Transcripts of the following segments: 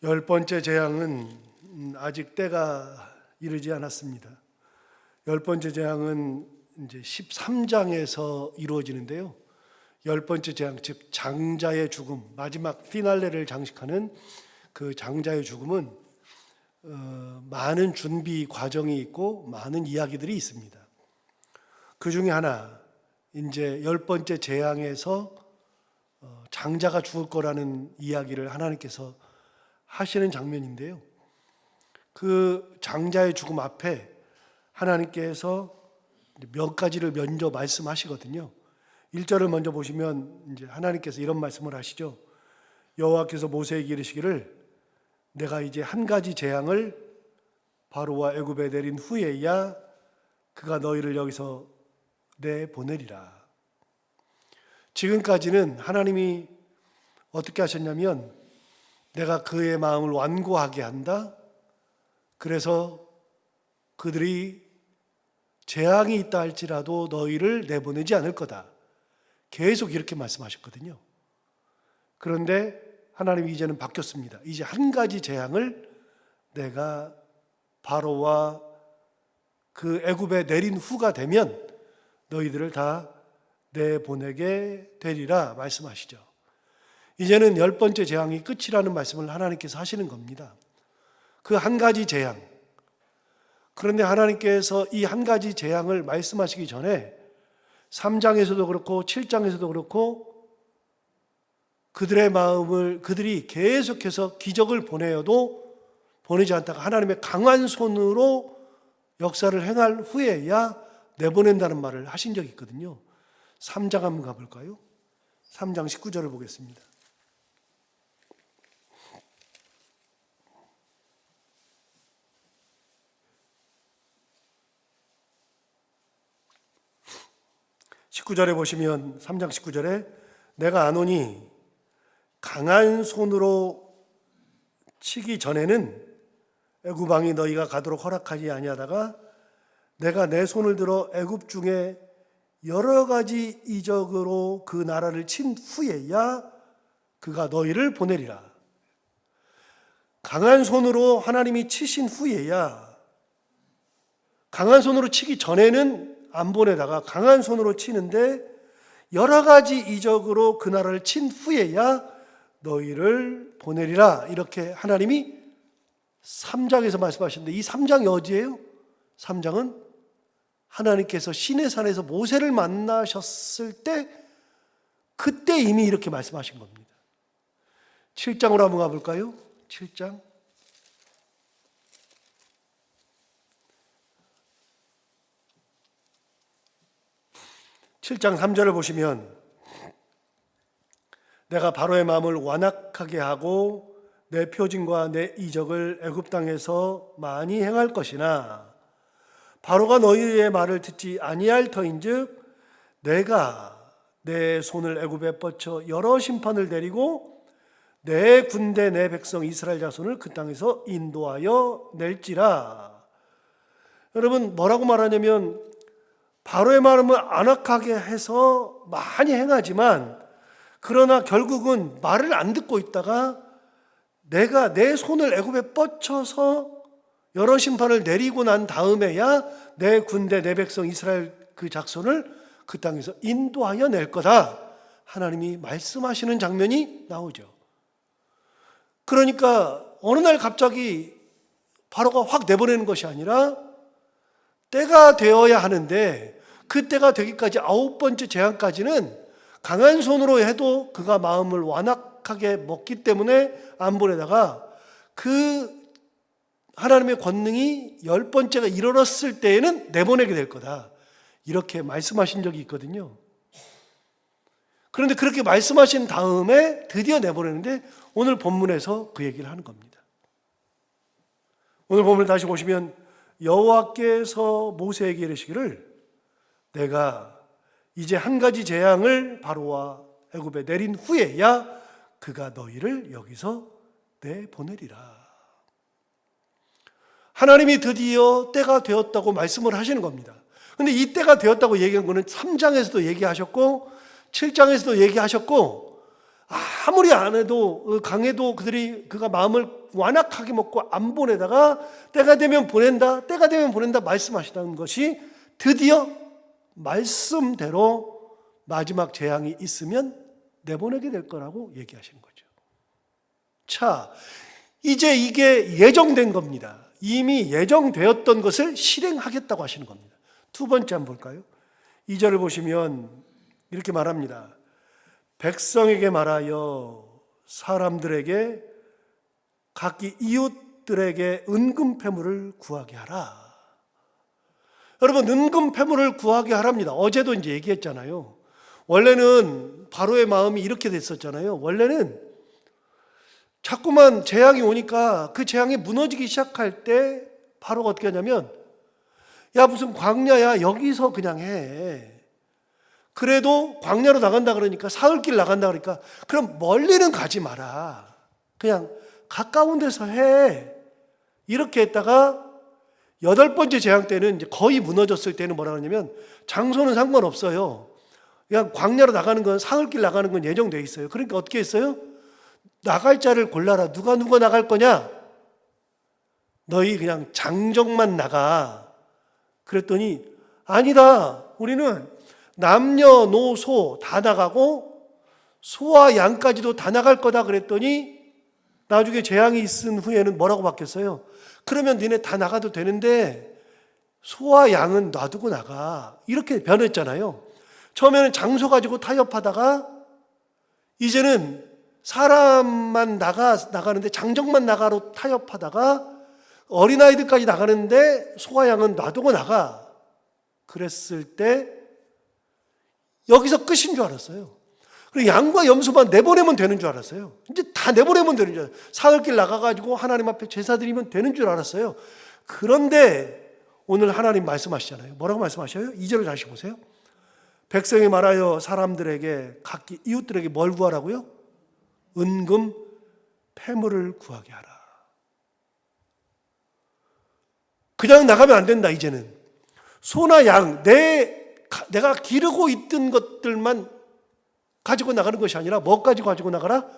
열 번째 재앙은 아직 때가 이르지 않았습니다. 열 번째 재앙은 이제 13장에서 이루어지는데요. 열 번째 재앙, 즉 장자의 죽음, 마지막 피날레를 장식하는 그 장자의 죽음은 많은 준비 과정이 있고 많은 이야기들이 있습니다. 그 중에 하나, 이제 열 번째 재앙에서 장자가 죽을 거라는 이야기를 하나님께서 하시는 장면인데요. 그 장자의 죽음 앞에 하나님께서 몇 가지를 먼저 말씀하시거든요. 1절을 먼저 보시면 이제 하나님께서 이런 말씀을 하시죠. 여호와께서 모세에게 이르시기를 내가 이제 한 가지 재앙을 바로와 애굽에 내린 후에야 그가 너희를 여기서 내보내리라. 지금까지는 하나님이 어떻게 하셨냐면 내가 그의 마음을 완고하게 한다. 그래서 그들이 재앙이 있다 할지라도 너희를 내보내지 않을 거다. 계속 이렇게 말씀하셨거든요. 그런데 하나님이 이제는 바뀌었습니다. 이제 한 가지 재앙을 내가 바로와 그 애굽에 내린 후가 되면 너희들을 다 내보내게 되리라 말씀하시죠. 이제는 열 번째 재앙이 끝이라는 말씀을 하나님께서 하시는 겁니다. 그 한 가지 재앙. 그런데 하나님께서 이 한 가지 재앙을 말씀하시기 전에 3장에서도 그렇고 7장에서도 그렇고 그들의 마음을 그들이 계속해서 기적을 보내어도 보내지 않다가 하나님의 강한 손으로 역사를 행할 후에야 내보낸다는 말을 하신 적이 있거든요. 3장 한번 가볼까요? 3장 19절을 보겠습니다. (19절에) 보시면 3장 19절에 내가 아노니 강한 손으로 치기 전에는 애굽 왕이 너희가 가도록 허락하지 아니하다가 내가 내 손을 들어 애굽 중에 여러 가지 이적으로 그 나라를 친 후에야 그가 너희를 보내리라. 강한 손으로 하나님이 치신 후에야, 강한 손으로 치기 전에는 안 보내다가 강한 손으로 치는데 여러 가지 이적으로 그 나라를 친 후에야 너희를 보내리라. 이렇게 하나님이 3장에서 말씀하셨는데 이 3장이 어디예요? 3장은 하나님께서 시내산에서 모세를 만나셨을 때 그때 이미 이렇게 말씀하신 겁니다. 7장으로 한번 가볼까요? 7장. 7장 3절을 보시면 내가 바로의 마음을 완악하게 하고 내 표징과 내 이적을 애굽 땅에서 많이 행할 것이나 바로가 너희의 말을 듣지 아니할 터인즉 내가 내 손을 애굽에 뻗쳐 여러 심판을 내리고 내 군대 내 백성 이스라엘 자손을 그 땅에서 인도하여 낼지라. 여러분 뭐라고 말하냐면 바로의 마음을 안악하게 해서 많이 행하지만 그러나 결국은 말을 안 듣고 있다가 내가 내 손을 애굽에 뻗쳐서 여러 심판을 내리고 난 다음에야 내 군대 내 백성 이스라엘 그 작손을 그 땅에서 인도하여 낼 거다. 하나님이 말씀하시는 장면이 나오죠. 그러니까 어느 날 갑자기 바로가 확 내보내는 것이 아니라 때가 되어야 하는데 그 때가 되기까지 9번째 재앙까지는 강한 손으로 해도 그가 마음을 완악하게 먹기 때문에 안 보내다가 그 하나님의 권능이 10번째가 이르렀을 때에는 내보내게 될 거다. 이렇게 말씀하신 적이 있거든요. 그런데 그렇게 말씀하신 다음에 드디어 내보내는데 오늘 본문에서 그 얘기를 하는 겁니다. 오늘 본문을 다시 보시면 여호와께서 모세에게 이르시기를 내가 이제 한 가지 재앙을 바로와 애굽에 내린 후에야 그가 너희를 여기서 내보내리라. 하나님이 드디어 때가 되었다고 말씀을 하시는 겁니다. 그런데 이 때가 되었다고 얘기한 거는 3장에서도 얘기하셨고 7장에서도 얘기하셨고 아무리 안 해도 강해도 그가 마음을 완악하게 먹고 안 보내다가 때가 되면 보낸다, 때가 되면 보낸다 말씀하시다는 것이 드디어 말씀대로 마지막 재앙이 있으면 내보내게 될 거라고 얘기하시는 거죠. 자, 이제 이게 예정된 겁니다. 이미 예정되었던 것을 실행하겠다고 하시는 겁니다. 두 번째 한번 볼까요? 2절을 보시면 이렇게 말합니다. 백성에게 말하여 사람들에게 각기 이웃들에게 은금패물을 구하게 하라. 여러분, 은금패물을 구하게 하랍니다. 어제도 이제 얘기했잖아요. 원래는 바로의 마음이 이렇게 됐었잖아요. 원래는 자꾸만 재앙이 오니까 그 재앙이 무너지기 시작할 때 바로가 어떻게 하냐면, 야 무슨 광야야, 여기서 그냥 해. 그래도 광야로 나간다 그러니까, 사흘길 나간다 그러니까, 그럼 멀리는 가지 마라, 그냥 가까운 데서 해. 이렇게 했다가 8번째 재앙 때는 이제 거의 무너졌을 때는 뭐라 그러냐면, 장소는 상관없어요. 그냥 광야로 나가는 건, 사흘길 나가는 건 예정돼 있어요. 그러니까 어떻게 했어요? 나갈 자를 골라라. 누가 나갈 거냐? 너희 그냥 장정만 나가. 그랬더니 아니다, 우리는 남녀노소 다 나가고 소와 양까지도 다 나갈 거다 그랬더니, 나중에 재앙이 있은 후에는 뭐라고 바뀌었어요? 그러면 니네 다 나가도 되는데 소와 양은 놔두고 나가, 이렇게 변했잖아요. 처음에는 장소 가지고 타협하다가 이제는 사람만 나가는데 장정만 나가로 타협하다가 어린아이들까지 나가는데 소와 양은 놔두고 나가. 그랬을 때 여기서 끝인 줄 알았어요. 그리고 양과 염소만 내보내면 되는 줄 알았어요. 이제 다 내보내면 되는 줄 알았어요. 사흘길 나가가지고 하나님 앞에 제사 드리면 되는 줄 알았어요. 그런데 오늘 하나님 말씀하시잖아요. 뭐라고 말씀하셔요? 2절을 다시 보세요. 백성이 말하여 사람들에게 각기 이웃들에게 뭘 구하라고요? 은금 패물을 구하게 하라. 그냥 나가면 안 된다. 이제는 소나 양, 내가 기르고 있던 것들만 가지고 나가는 것이 아니라 뭐 가지고 나가라?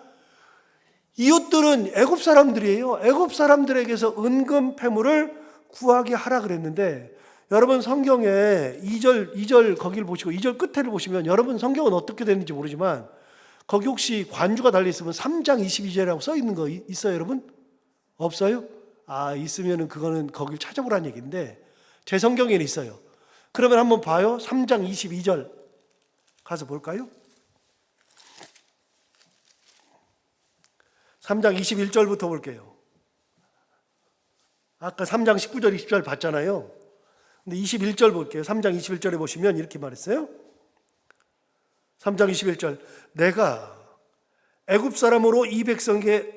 이웃들은 애굽 사람들이에요. 애굽 사람들에게서 은금 패물을 구하게 하라 그랬는데, 여러분 성경에 2절 거기를 보시고 2절 끝에를 보시면, 여러분 성경은 어떻게 되는지 모르지만 거기 혹시 관주가 달려있으면 3장 22절이라고 써 있는 거 있어요, 여러분? 없어요? 있으면은 그거는 거길 찾아보라는 얘기인데, 제 성경에는 있어요. 그러면 한번 봐요. 3장 22절 가서 볼까요? 3장 21절부터 볼게요. 아까 3장 19절 20절 봤잖아요. 근데 21절 볼게요. 3장 21절에 보시면 이렇게 말했어요. 3장 21절, 내가 애굽 사람으로 이 백성에게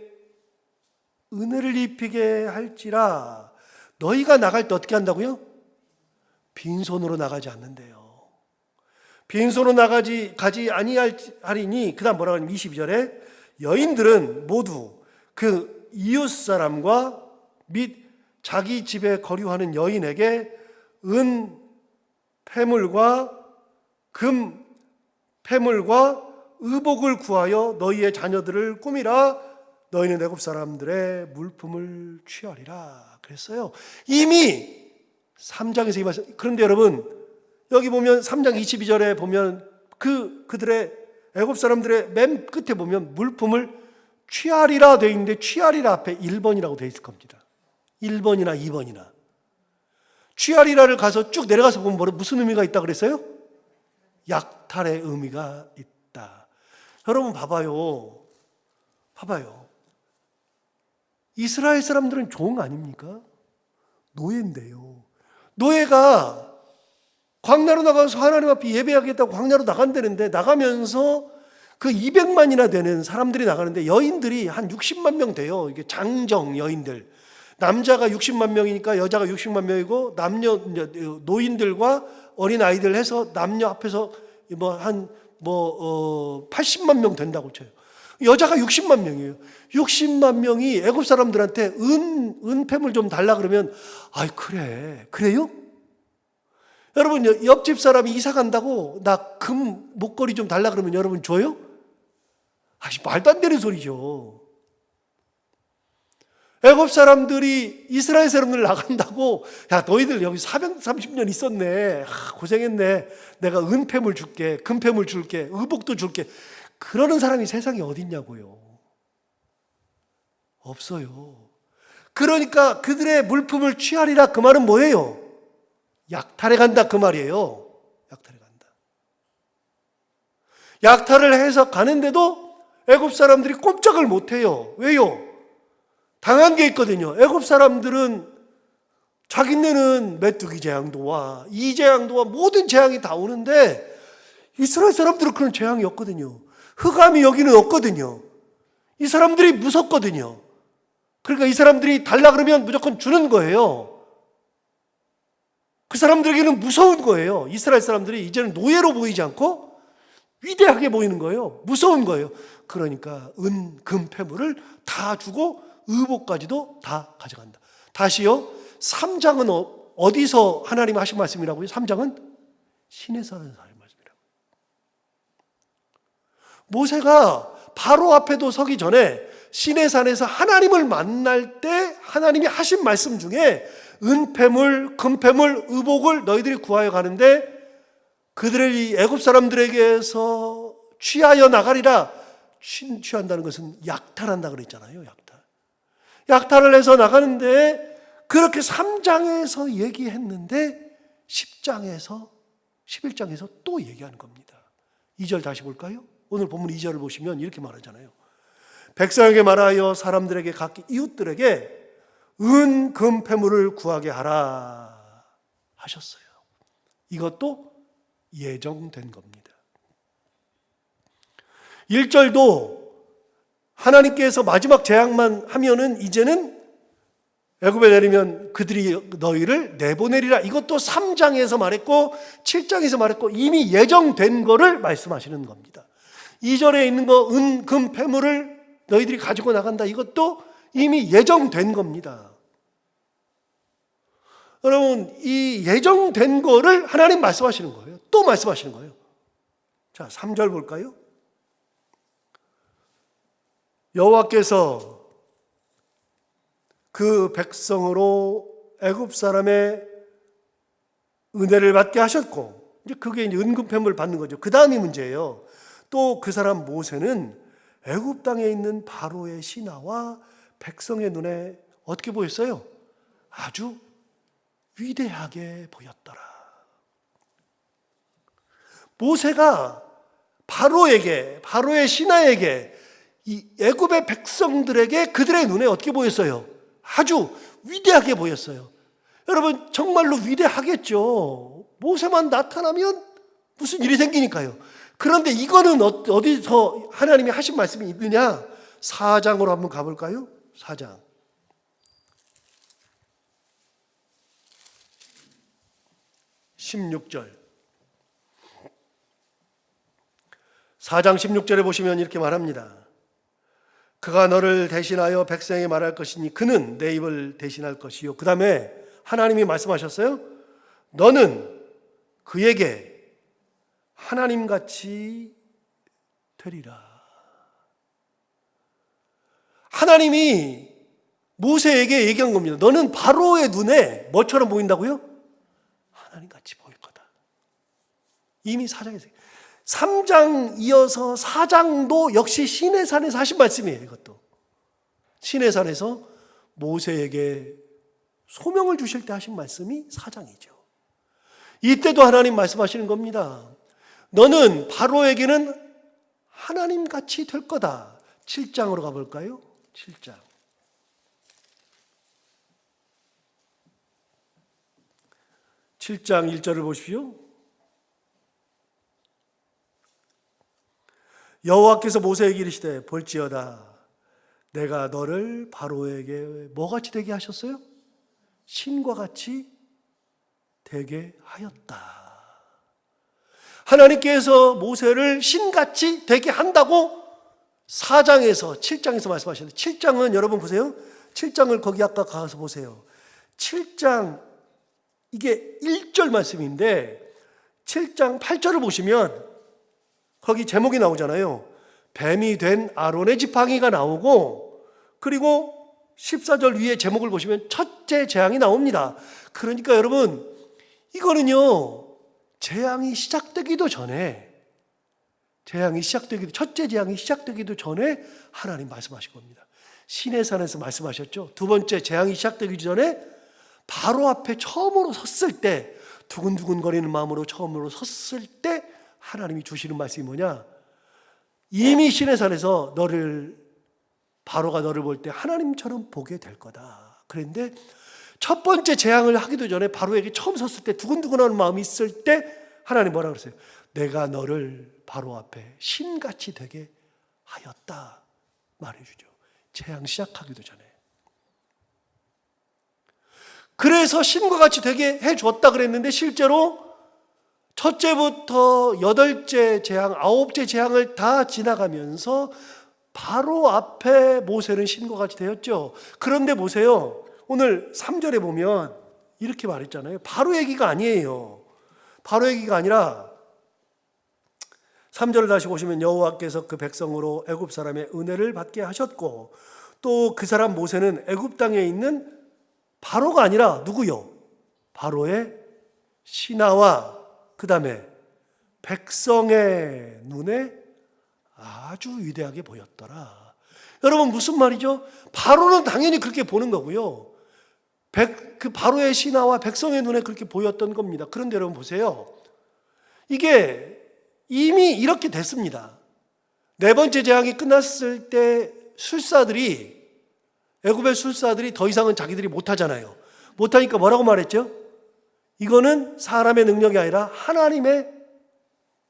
은혜를 입히게 할지라 너희가 나갈 때 어떻게 한다고요? 빈손으로 나가지 않는데요. 빈손으로 가지 아니하리니, 그 다음 뭐라고 하냐면 22절에 여인들은 모두 그 이웃 사람과 및 자기 집에 거류하는 여인에게 은 패물과 금 패물과 의복을 구하여 너희의 자녀들을 꾸미라. 너희는 애굽 사람들의 물품을 취하리라 그랬어요. 이미 3장에서 이 말씀. 그런데 여러분 여기 보면 3장 22절에 보면 그들의 애굽 사람들의 맨 끝에 보면 물품을 취하리라 되어 있는데, 취하리라 앞에 1번이라고 되어 있을 겁니다. 1번이나 2번이나. 취하리라를 가서 쭉 내려가서 보면 무슨 의미가 있다 그랬어요? 약탈의 의미가 있다. 여러분 봐봐요. 이스라엘 사람들은 종 아닙니까? 노예인데요. 노예가 광야로 나가서 하나님 앞에 예배하겠다고 광야로 나간다는데, 나가면서 그 200만이나 되는 사람들이 나가는데 여인들이 한 60만 명 돼요. 이게 장정 여인들. 남자가 60만 명이니까 여자가 60만 명이고, 노인들과 어린 아이들 해서 남녀 합해서 80만 명 된다고 쳐요. 여자가 60만 명이에요. 60만 명이 애굽 사람들한테 은패물 좀 달라 그러면, 그래요? 여러분 옆집 사람이 이사 간다고 나 금 목걸이 좀 달라 그러면 여러분 줘요? 말도 안 되는 소리죠. 애굽 사람들이 이스라엘 사람들 나간다고, 야 너희들 여기 430년 있었네, 고생했네, 내가 은폐물 줄게, 금폐물 줄게, 의복도 줄게, 그러는 사람이 세상에 어딨냐고요. 없어요. 그러니까 그들의 물품을 취하리라, 그 말은 뭐예요? 약탈해 간다, 그 말이에요. 약탈해 간다. 약탈을 해서 가는데도 애굽 사람들이 꼼짝을 못해요. 왜요? 당한 게 있거든요. 애굽 사람들은 자기네는 메뚜기 재앙도 와, 이 재앙도 와, 모든 재앙이 다 오는데 이스라엘 사람들은 그런 재앙이 없거든요. 흑암이 여기는 없거든요. 이 사람들이 무섭거든요. 그러니까 이 사람들이 달라 그러면 무조건 주는 거예요. 그 사람들에게는 무서운 거예요. 이스라엘 사람들이 이제는 노예로 보이지 않고 위대하게 보이는 거예요. 무서운 거예요. 그러니까 은, 금, 패물을 다 주고 의복까지도 다 가져간다. 다시요. 3장은 어디서 하나님 하신 말씀이라고요? 3장은 시내에서 하는 말씀이라고요. 모세가 바로 앞에도 서기 전에 시내산에서 하나님을 만날 때 하나님이 하신 말씀 중에 은폐물, 금폐물, 의복을 너희들이 구하여 가는데 그들의 애굽 사람들에게서 취하여 나가리라. 취한다는 것은 약탈한다 그랬잖아요. 약탈을 해서 나가는데 그렇게 3장에서 얘기했는데 10장에서 11장에서 또 얘기하는 겁니다. 2절 다시 볼까요? 오늘 본문 2절을 보시면 이렇게 말하잖아요. 백성에게 말하여 사람들에게 각기 이웃들에게 은, 금, 패물을 구하게 하라 하셨어요. 이것도 예정된 겁니다. 1절도 하나님께서 마지막 재앙만 하면은 이제는 애굽에 내리면 그들이 너희를 내보내리라. 이것도 3장에서 말했고 7장에서 말했고 이미 예정된 거를 말씀하시는 겁니다. 2절에 있는 거 은, 금, 패물을 너희들이 가지고 나간다. 이것도 이미 예정된 겁니다. 여러분, 이 예정된 거를 하나님 말씀하시는 거예요. 또 말씀하시는 거예요. 자, 3절 볼까요? 여호와께서 그 백성으로 애굽 사람의 은혜를 받게 하셨고, 이제 그게 이제 은금패물 받는 거죠. 그 다음이 문제예요. 또 그 사람 모세는 애굽 땅에 있는 바로의 신하와 백성의 눈에 어떻게 보였어요? 아주 위대하게 보였더라. 모세가 바로의 신하에게 이 애굽의 백성들에게 그들의 눈에 어떻게 보였어요? 아주 위대하게 보였어요. 여러분 정말로 위대하겠죠. 모세만 나타나면 무슨 일이 생기니까요. 그런데 이거는 어디서 하나님이 하신 말씀이 있느냐? 4장으로 한번 가볼까요? 4장 16절 4장 16절에 보시면 이렇게 말합니다. 그가 너를 대신하여 백성에게 말할 것이니 그는 내 입을 대신할 것이요. 그 다음에 하나님이 말씀하셨어요. 너는 그에게 하나님같이 되리라. 하나님이 모세에게 얘기한 겁니다. 너는 바로의 눈에 뭐처럼 보인다고요? 하나님같이 보일 거다. 이미 4장에서 3장 이어서 4장도 역시 시내산에서 하신 말씀이에요. 이것도 시내산에서 모세에게 소명을 주실 때 하신 말씀이 4장이죠. 이때도 하나님 말씀하시는 겁니다. 너는 바로에게는 하나님같이 될 거다. 7장으로 가볼까요? 7장 7장 1절을 보십시오. 여호와께서 모세에게 이르시되 볼지어다 내가 너를 바로에게 뭐같이 되게 하셨어요? 신과 같이 되게 하였다. 하나님께서 모세를 신같이 되게 한다고 4장에서 7장에서 말씀하셨는데 7장은 여러분 보세요. 7장을 거기 아까 가서 보세요. 7장 이게 1절 말씀인데 7장 8절을 보시면 거기 제목이 나오잖아요. 뱀이 된 아론의 지팡이가 나오고, 그리고 14절 위에 제목을 보시면 첫째 재앙이 나옵니다. 그러니까 여러분, 이거는요, 재앙이 시작되기도 전에, 첫째 재앙이 시작되기도 전에 하나님 말씀하신 겁니다. 시내산에서 말씀하셨죠. 두 번째 재앙이 시작되기 전에 바로 앞에 처음으로 섰을 때, 두근두근거리는 마음으로 처음으로 섰을 때 하나님이 주시는 말씀이 뭐냐? 이미 시내산에서 바로가 너를 볼 때 하나님처럼 보게 될 거다. 그런데 첫 번째 재앙을 하기도 전에 바로에게 처음 섰을 때 두근두근하는 마음이 있을 때 하나님 뭐라 그랬어요? 내가 너를 바로 앞에 신같이 되게 하였다 말해주죠. 재앙 시작하기도 전에. 그래서 신과 같이 되게 해줬다 그랬는데, 실제로 첫째부터 8째 재앙, 9째 재앙을 다 지나가면서 바로 앞에 모세는 신과 같이 되었죠. 그런데 보세요, 오늘 3절에 보면 이렇게 말했잖아요. 바로 얘기가 아니에요. 바로 얘기가 아니라 3절을 다시 보시면 여호와께서 그 백성으로 애굽 사람의 은혜를 받게 하셨고, 또 그 사람 모세는 애굽 땅에 있는 바로가 아니라 누구요? 바로의 신하와 그 다음에 백성의 눈에 아주 위대하게 보였더라. 여러분, 무슨 말이죠? 바로는 당연히 그렇게 보는 거고요. 그 바로의 신하와 백성의 눈에 그렇게 보였던 겁니다. 그런데 여러분 보세요. 이게 이미 이렇게 됐습니다. 네 번째 재앙이 끝났을 때 애굽의 술사들이 더 이상은 자기들이 못하잖아요. 못하니까 뭐라고 말했죠? 이거는 사람의 능력이 아니라 하나님의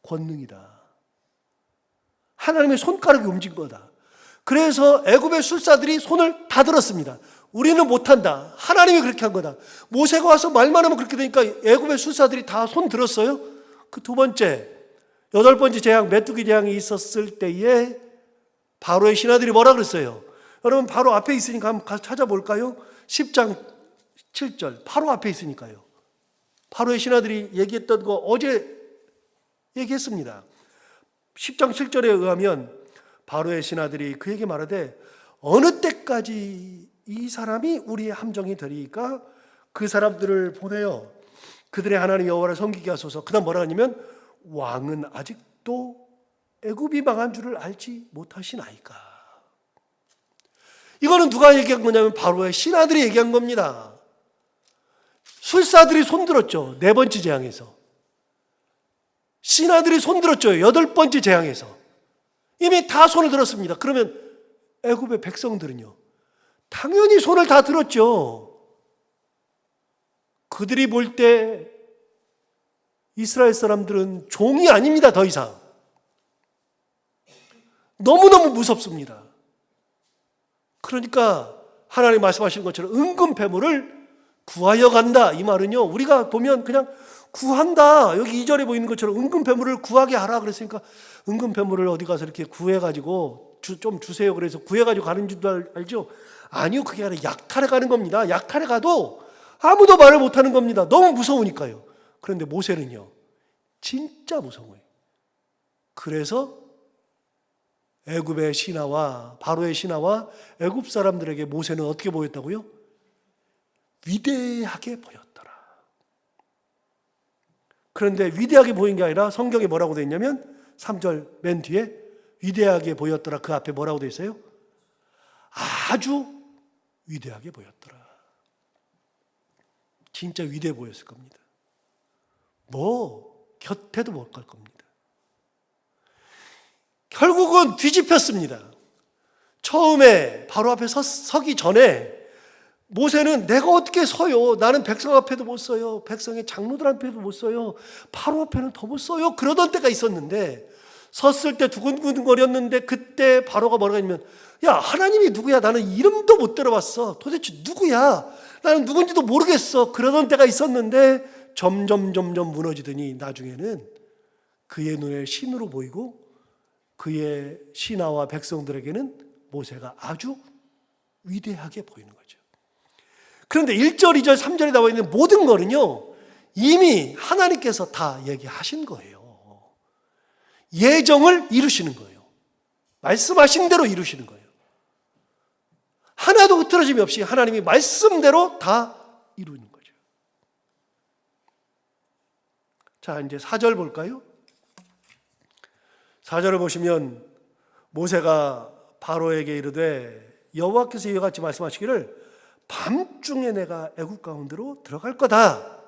권능이다. 하나님의 손가락이 움직인 거다. 그래서 애굽의 술사들이 손을 다 들었습니다. 우리는 못한다. 하나님이 그렇게 한 거다. 모세가 와서 말만 하면 그렇게 되니까 애굽의 술사들이 다 손 들었어요. 그 두 번째, 8번째 재앙, 메뚜기 재앙이 있었을 때에 바로의 신하들이 뭐라 그랬어요? 여러분, 바로 앞에 있으니까 한번 가서 찾아볼까요? 10장 7절, 바로 앞에 있으니까요. 바로의 신하들이 얘기했던 거 어제 얘기했습니다. 10장 7절에 의하면 바로의 신하들이 그에게 말하되 어느 때까지 이 사람이 우리의 함정이 되리까 그 사람들을 보내어 그들의 하나님 여호와를 섬기게 하소서. 그 다음 뭐라 하냐면 왕은 아직도 애굽이 망한 줄을 알지 못하시나이까. 이거는 누가 얘기한 거냐면 바로의 신하들이 얘기한 겁니다. 술사들이 손들었죠. 네 번째 재앙에서. 신하들이 손들었죠. 8번째 재앙에서. 이미 다 손을 들었습니다. 그러면 애굽의 백성들은요, 당연히 손을 다 들었죠. 그들이 볼 때 이스라엘 사람들은 종이 아닙니다. 더 이상. 너무너무 무섭습니다. 그러니까 하나님 말씀하신 것처럼 은금패물을 구하여 간다. 이 말은요, 우리가 보면 그냥 구한다. 여기 2절에 보이는 것처럼 은금패물을 구하게 하라 그랬으니까 은금패물을 어디 가서 이렇게 구해가지고 좀 주세요. 그래서 구해가지고 가는 줄 알죠? 아니요, 그게 아니라 약탈에 가는 겁니다. 약탈에 가도 아무도 말을 못하는 겁니다. 너무 무서우니까요. 그런데 모세는요, 진짜 무서운 거예요. 그래서 애굽의 신하와 바로의 신하와 애굽 사람들에게 모세는 어떻게 보였다고요? 위대하게 보였더라. 그런데 위대하게 보인 게 아니라 성경에 뭐라고 되어 있냐면 3절 맨 뒤에 위대하게 보였더라. 그 앞에 뭐라고 되어 있어요? 아주 위대하게 보였더라. 진짜 위대해 보였을 겁니다. 뭐 곁에도 못 갈 겁니다. 결국은 뒤집혔습니다. 처음에 바로 앞에 서기 전에 모세는 내가 어떻게 서요? 나는 백성 앞에도 못 서요. 백성의 장로들 앞에도 못 서요. 바로 앞에는 더 못 서요. 그러던 때가 있었는데 섰을 때 두근두근거렸는데 그때 바로가 뭐라고 했냐면 야, 하나님이 누구야? 나는 이름도 못 들어봤어. 도대체 누구야? 나는 누군지도 모르겠어. 그러던 때가 있었는데 점점 무너지더니 나중에는 그의 눈에 신으로 보이고 그의 신하와 백성들에게는 모세가 아주 위대하게 보이는 거죠. 그런데 1절, 2절, 3절에 나와 있는 모든 거는요, 이미 하나님께서 다 얘기하신 거예요. 예정을 이루시는 거예요. 말씀하신 대로 이루시는 거예요. 하나도 흐트러짐이 없이 하나님이 말씀대로 다 이루는 거죠. 자, 이제 4절 볼까요? 4절을 보시면 모세가 바로에게 이르되 여호와께서 이와 같이 말씀하시기를 밤중에 내가 애굽 가운데로 들어갈 거다.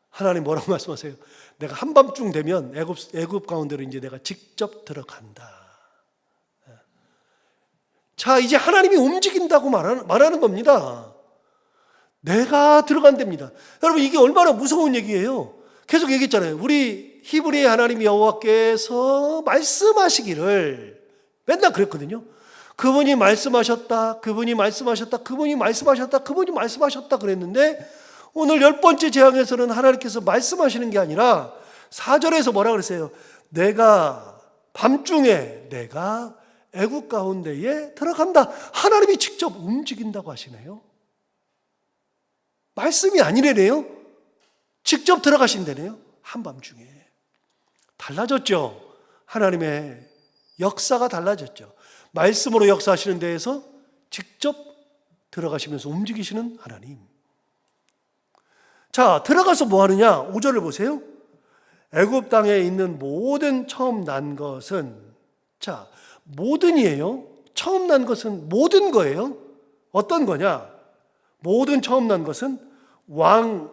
하나님 뭐라고 말씀하세요? 내가 한밤중 되면 애굽 가운데로 이제 내가 직접 들어간다. 자, 이제 하나님이 움직인다고 말하는 겁니다. 내가 들어간답니다. 여러분, 이게 얼마나 무서운 얘기예요. 계속 얘기했잖아요. 우리 히브리의 하나님 여호와께서 말씀하시기를 맨날 그랬거든요. 그분이 말씀하셨다, 그분이 말씀하셨다, 그분이 말씀하셨다, 그분이 말씀하셨다 그랬는데 오늘 10번째 재앙에서는 하나님께서 말씀하시는 게 아니라 4절에서 뭐라 그랬어요? 내가 밤중에 내가 애굽 가운데에 들어간다. 하나님이 직접 움직인다고 하시네요. 말씀이 아니래네요. 직접 들어가신다네요. 한밤중에. 달라졌죠. 하나님의 역사가 달라졌죠. 말씀으로 역사하시는 데에서 직접 들어가시면서 움직이시는 하나님. 자, 들어가서 뭐 하느냐? 5절을 보세요. 애굽 땅에 있는 모든 처음 난 것은, 자, 모든이에요. 처음 난 것은 모든 거예요. 어떤 거냐? 모든 처음 난 것은 왕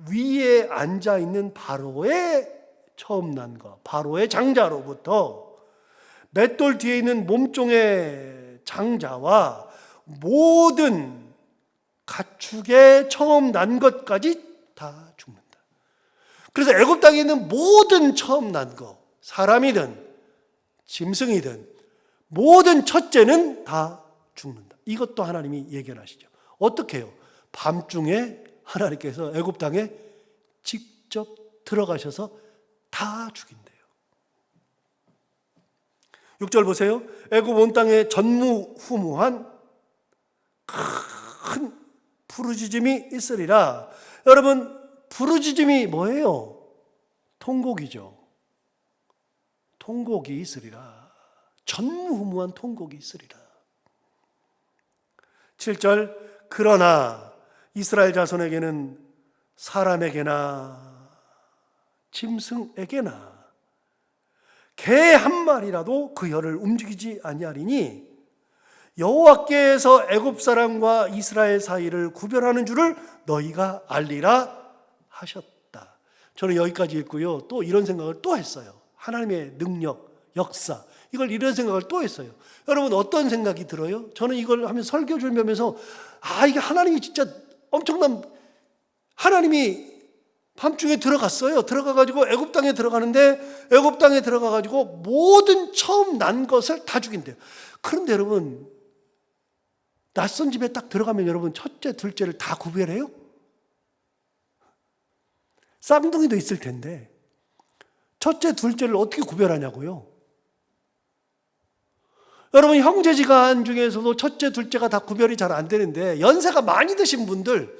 위에 앉아 있는 바로의 처음 난 것, 바로의 장자로부터 맷돌 뒤에 있는 몸종의 장자와 모든 가축의 처음 난 것까지 다 죽는다. 그래서 애굽 땅에 있는 모든 처음 난 것, 사람이든 짐승이든 모든 첫째는 다 죽는다. 이것도 하나님이 예견하시죠. 어떻게 해요? 밤중에 하나님께서 애굽 땅에 직접 들어가셔서 다 죽인대요. 6절 보세요. 애굽 온 땅에 전무후무한 큰 부르짖음이 있으리라. 여러분, 부르짖음이 뭐예요? 통곡이죠. 통곡이 있으리라. 전무후무한 통곡이 있으리라. 7절, 그러나 이스라엘 자손에게는 사람에게나 짐승에게나 개 한 마리라도 그 혀를 움직이지 아니하리니 여호와께서 애굽 사람과 이스라엘 사이를 구별하는 줄을 너희가 알리라 하셨다. 저는 여기까지 읽고요. 또 이런 생각을 또 했어요. 하나님의 능력, 역사, 이걸 이런 생각을 또 했어요. 여러분, 어떤 생각이 들어요? 저는 이걸 하면서 설교 준비하면서 이게 하나님이 진짜 엄청난, 하나님이 밤중에 들어갔어요. 들어가가지고 애굽 땅에 들어가는데 애굽 땅에 들어가가지고 모든 처음 난 것을 다 죽인대요. 그런데 여러분, 낯선 집에 딱 들어가면 여러분 첫째, 둘째를 다 구별해요? 쌍둥이도 있을 텐데 첫째, 둘째를 어떻게 구별하냐고요? 여러분, 형제지간 중에서도 첫째, 둘째가 다 구별이 잘 안 되는데 연세가 많이 드신 분들,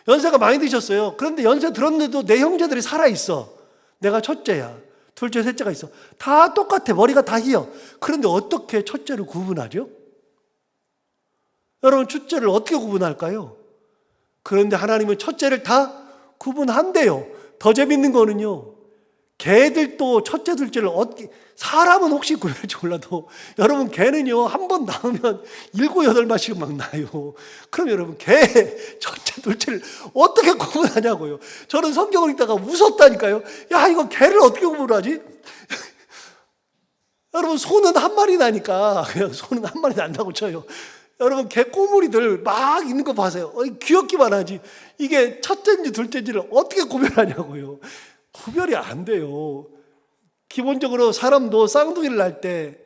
연세가 많이 드셨어요. 그런데 연세 들었는데도 내 형제들이 살아있어. 내가 첫째야. 둘째, 셋째가 있어. 다 똑같아. 머리가 다 희어. 그런데 어떻게 첫째를 구분하죠? 여러분, 첫째를 어떻게 구분할까요? 그런데 하나님은 첫째를 다 구분한대요. 더 재밌는 거는요, 개들도 첫째, 둘째를 어떻게, 사람은 혹시 구별할지 몰라도 여러분, 개는요 한 번 낳으면 7, 8마리씩 막 나요. 그럼 여러분, 개 첫째, 둘째를 어떻게 구분하냐고요. 저는 성경을 읽다가 웃었다니까요. 야, 이거 개를 어떻게 구분하지? 여러분, 소는 한 마리 나니까 그냥 소는 한 마리 난다고 쳐요. 여러분, 개 꼬물이들 막 있는 거 봐세요. 귀엽기만 하지 이게 첫째인지 둘째인지를 어떻게 구별하냐고요. 구별이 안 돼요. 기본적으로 사람도 쌍둥이를 낳을 때,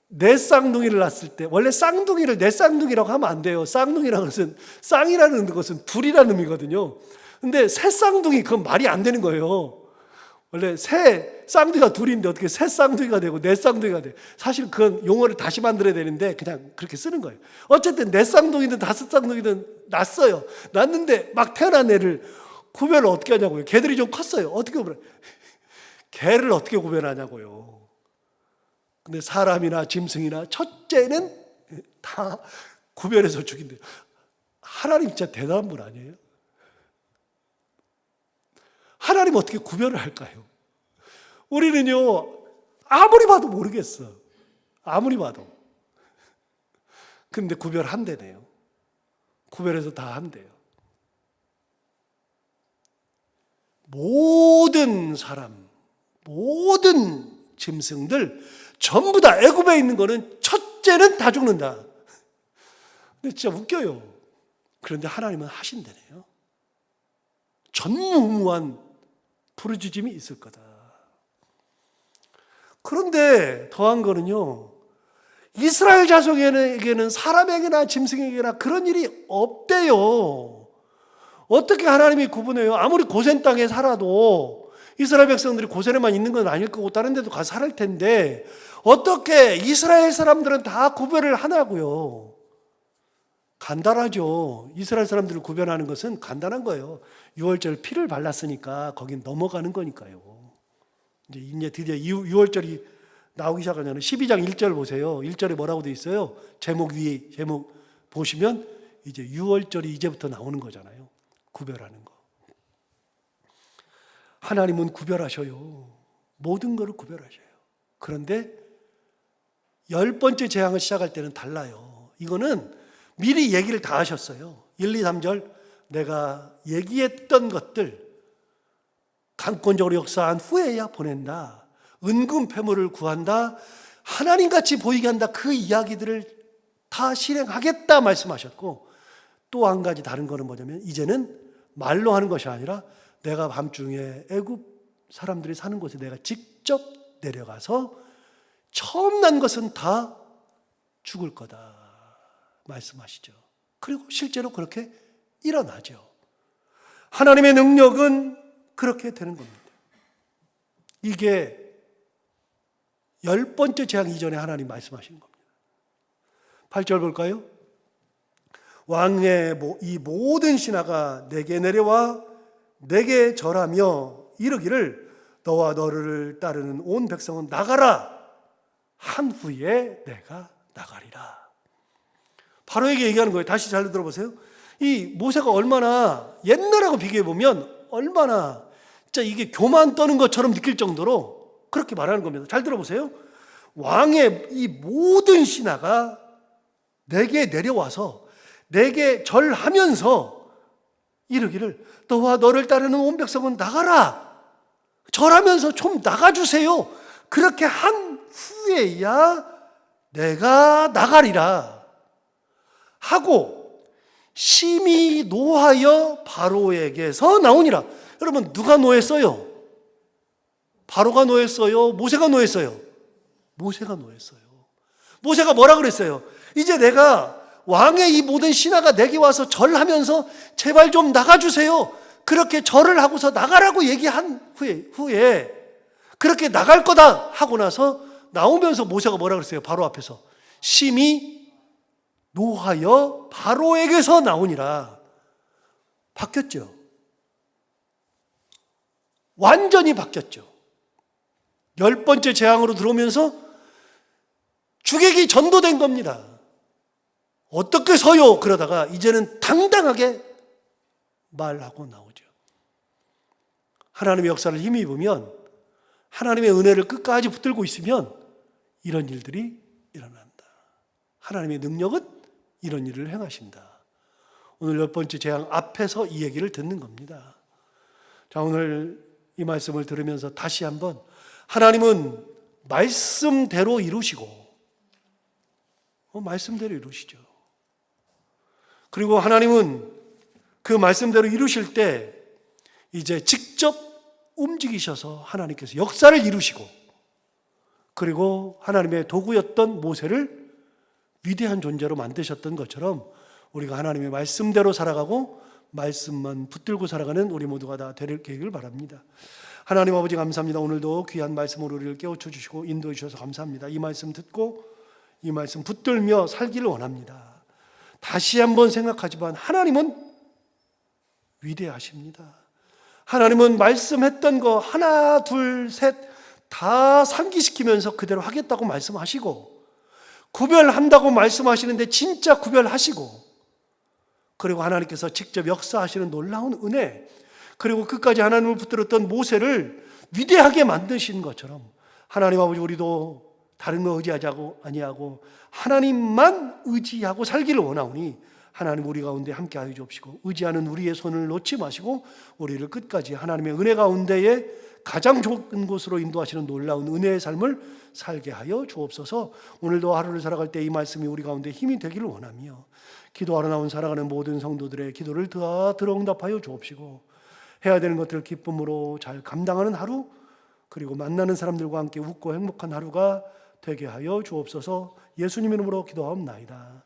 내 쌍둥이를 낳았을 때, 원래 쌍둥이를 내 쌍둥이라고 하면 안 돼요. 쌍둥이라는 것은, 쌍이라는 것은 둘이라는 의미거든요. 근데 새 쌍둥이, 그건 말이 안 되는 거예요. 원래 새 쌍둥이가 둘인데 어떻게 새 쌍둥이가 되고 내 쌍둥이가 돼. 사실 그건 용어를 다시 만들어야 되는데 그냥 그렇게 쓰는 거예요. 어쨌든 내 쌍둥이든 다섯 쌍둥이든 낳았어요. 낳았는데 막 태어난 애를 구별을 어떻게 하냐고요. 개들이 좀 컸어요. 어떻게 구별해? 개를 어떻게 구별하냐고요. 근데 사람이나 짐승이나 첫째는 다 구별해서 죽인대요. 하나님 진짜 대단한 분 아니에요? 하나님 어떻게 구별을 할까요? 우리는요, 아무리 봐도 모르겠어. 아무리 봐도. 근데 구별한대네요. 구별해서 다 한대요. 모든 사람, 모든 짐승들 전부 다 애굽에 있는 거는 첫째는 다 죽는다. 근데 진짜 웃겨요. 그런데 하나님은 하신다네요. 전무후무한 부르짖음이 있을 거다. 그런데 더한 거는요, 이스라엘 자손에게는 사람에게나 짐승에게나 그런 일이 없대요. 어떻게 하나님이 구분해요? 아무리 고센 땅에 살아도 이스라엘 백성들이 고센에만 있는 건 아닐 거고 다른 데도 가서 살 텐데 어떻게 이스라엘 사람들은 다 구별을 하냐고요. 간단하죠. 이스라엘 사람들을 구별하는 것은 간단한 거예요. 6월절 피를 발랐으니까 거긴 넘어가는 거니까요. 이제 드디어 6월절이 나오기 시작하잖아요. 12장 1절 보세요. 1절에 뭐라고 돼 있어요? 제목 위에 제목 보시면 이제 6월절이 이제부터 나오는 거잖아요. 구별하는 거. 하나님은 구별하셔요. 모든 것을 구별하셔요. 그런데 10번째 재앙을 시작할 때는 달라요. 이거는 미리 얘기를 다 하셨어요. 1, 2, 3절 내가 얘기했던 것들 강권적으로 역사한 후에야 보낸다. 은금 패물을 구한다. 하나님같이 보이게 한다. 그 이야기들을 다 실행하겠다 말씀하셨고 또 한 가지 다른 거는 뭐냐면 이제는 말로 하는 것이 아니라 내가 밤중에 애굽 사람들이 사는 곳에 내가 직접 내려가서 처음 난 것은 다 죽을 거다 말씀하시죠. 그리고 실제로 그렇게 일어나죠. 하나님의 능력은 그렇게 되는 겁니다. 이게 10번째 재앙 이전에 하나님 말씀하신 겁니다. 8절 볼까요? 왕의 이 모든 신하가 내게 내려와 내게 절하며 이르기를 너와 너를 따르는 온 백성은 나가라 한 후에 내가 나가리라. 바로에게 얘기하는 거예요. 다시 잘 들어보세요. 이 모세가 얼마나 옛날하고 비교해 보면 얼마나 진짜 이게 교만 떠는 것처럼 느낄 정도로 그렇게 말하는 겁니다. 잘 들어보세요. 왕의 이 모든 신하가 내게 내려와서 내게 절하면서 이르기를 너와 너를 따르는 온 백성은 나가라. 절하면서 좀 나가주세요. 그렇게 한 후에야 내가 나가리라 하고 심히 노하여 바로에게서 나오니라. 여러분 누가 노했어요? 바로가 노했어요? 모세가 노했어요? 모세가 노했어요. 모세가 뭐라 그랬어요? 이제 내가 왕의 이 모든 신하가 내게 와서 절하면서 제발 좀 나가주세요. 그렇게 절을 하고서 나가라고 얘기한 후에 그렇게 나갈 거다 하고 나서 나오면서 모세가 뭐라 그랬어요? 바로 앞에서 심히 노하여 바로에게서 나오니라. 바뀌었죠. 완전히 바뀌었죠. 10번째 재앙으로 들어오면서 주객이 전도된 겁니다. 어떻게 서요? 그러다가 이제는 당당하게 말하고 나오죠. 하나님의 역사를 힘입으면 하나님의 은혜를 끝까지 붙들고 있으면 이런 일들이 일어난다. 하나님의 능력은 이런 일을 행하신다. 오늘 10번째 재앙 앞에서 이 얘기를 듣는 겁니다. 자, 오늘 이 말씀을 들으면서 다시 한번 하나님은 말씀대로 이루시고 말씀대로 이루시죠. 그리고 하나님은 그 말씀대로 이루실 때 이제 직접 움직이셔서 하나님께서 역사를 이루시고 그리고 하나님의 도구였던 모세를 위대한 존재로 만드셨던 것처럼 우리가 하나님의 말씀대로 살아가고 말씀만 붙들고 살아가는 우리 모두가 다 되길 바랍니다. 하나님 아버지 감사합니다. 오늘도 귀한 말씀으로 우리를 깨우쳐 주시고 인도해 주셔서 감사합니다. 이 말씀 듣고 이 말씀 붙들며 살기를 원합니다. 다시 한번 생각하지만 하나님은 위대하십니다. 하나님은 말씀했던 거 하나 둘 셋 다 상기시키면서 그대로 하겠다고 말씀하시고, 구별한다고 말씀하시는데 진짜 구별하시고, 그리고 하나님께서 직접 역사하시는 놀라운 은혜, 그리고 끝까지 하나님을 붙들었던 모세를 위대하게 만드신 것처럼 하나님 아버지, 우리도 다른 거 의지하자고 아니하고 하나님만 의지하고 살기를 원하오니 하나님 우리 가운데 함께하여 주옵시고, 의지하는 우리의 손을 놓지 마시고 우리를 끝까지 하나님의 은혜 가운데에 가장 좋은 곳으로 인도하시는 놀라운 은혜의 삶을 살게 하여 주옵소서. 오늘도 하루를 살아갈 때 이 말씀이 우리 가운데 힘이 되기를 원하며, 기도하러 나온 살아가는 모든 성도들의 기도를 다 들어응답하여 주옵시고, 해야 되는 것들을 기쁨으로 잘 감당하는 하루, 그리고 만나는 사람들과 함께 웃고 행복한 하루가 되게 하여 주옵소서. 예수님 이름으로 기도하옵나이다.